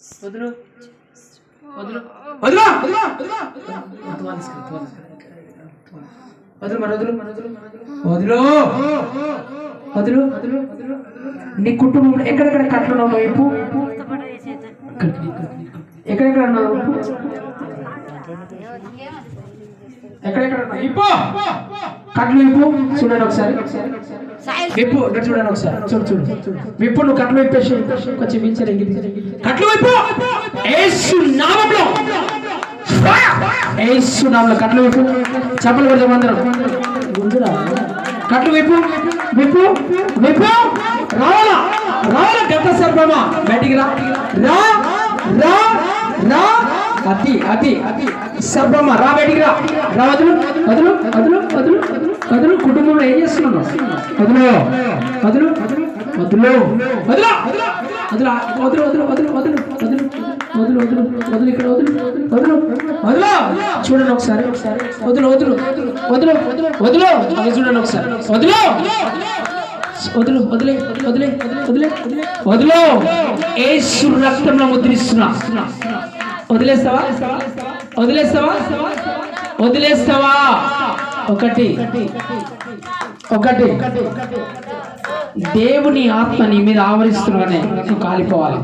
వదులు వదులు వదులు వదులు వదులు వదులు నీ కుటుంబంలో ఎక్కడెక్కడ కట్లు వైపు ఎక్కడెక్కడ ఎక్కడెక్కడ కట్లు వైపు చూడండి ఒకసారి విప్పు చూడండి ఒకసారి చూడు చూడు విప్పు నువ్వు కట్లు వైపేసి కొంచెం మించరు కట్లు వైపు యేసు నామములో యేసు నామములో కట్లు వైపు చప్పలు కొడదాం అందరం కట్లు వైపు విప్పు విప్పు రావాలా రావాలా గత సర్పమా బయటికి రా రా రా రా అతి అతి అతి సర్పమా రా బయటికి రా రా వదులు వదులు వదులు వదులు వదులు కుటుంబంలో ఏం చేస్తున్నాను వదులు వదులు వదులు వదులు వదులు వదులు వదులు వదులు వదులు వదులు వదులు వదులు ఇక్కడ వదులు వదులు వదులు చూడండి ఒకసారి వదులు వదులు వదులు వదులు అది చూడండి ఒకసారి వదులు వదులు వదిలే వదిలే వదిలే వదులు యేసు రక్తంలో ముద్రిస్తున్నా వదిలేస్తావా వదిలేస్తావా వదిలేస్తావా ఒకటి ఒకటి దేవుని ఆత్మ నీ మీద ఆవరిస్తున్నాగానే నువ్వు కాలిపోవాలి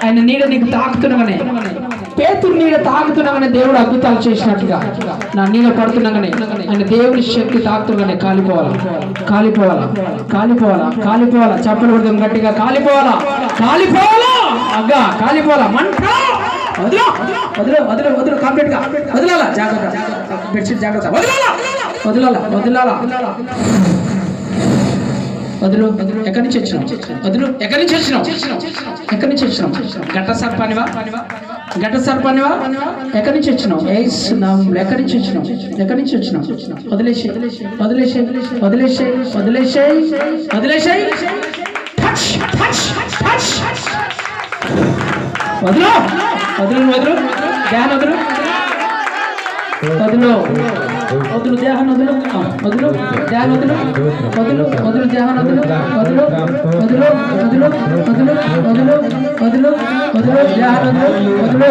ఆయన నీడ నీకు తాకుతున్నాగానే పేతురు నీడ తాకుతున్నాగానే దేవుడు అద్భుతాలు చేసినట్టుగా నా నీడ పడుతున్నాగానే ఆయన దేవుని శక్తి తాకుతున్నాగానే కాలిపోవాలా కాలిపోవాలా కాలిపోవాలా కాలిపోవాలా చప్పలు కొడదాం గట్టిగా కాలిపోవాలా కాలిపోవాలా అగ్గా కాలిపోవాలా మంట వదిలో వదిలో వదిలో వదిలో కంప్లీట్ గా వదిలాలా జాగ్రత్త బెడ్షీట్ జాగ్రత్త వదిలాలా వదిలాలా వదిలాలా వదులు ఎక్కడి నుంచి వచ్చినావు వదులు ఎక్కడి నుంచి వచ్చినావు ఎక్కడి నుంచి వచ్చినావు ఘట సర్పానివా ఘట సర్పానివా ఎక్కడి నుంచి వచ్చినావు ఎక్కడి నుంచి వచ్చినావు ఎక్కడి నుంచి వచ్చినావు వదిలేసి వదిలేసి వదిలేసి వదిలేసి వదిలేసి వదులు వదులు వదులు ధ్యాన వదులు వదులు వదులు ధ్యాన వదులు వదులు ధ్యాన వదులు వదులు వదులు ధ్యాన వదులు వదులు వదులు వదులు వదులు వదులు వదులు వదులు ధ్యాన వదులు వదులు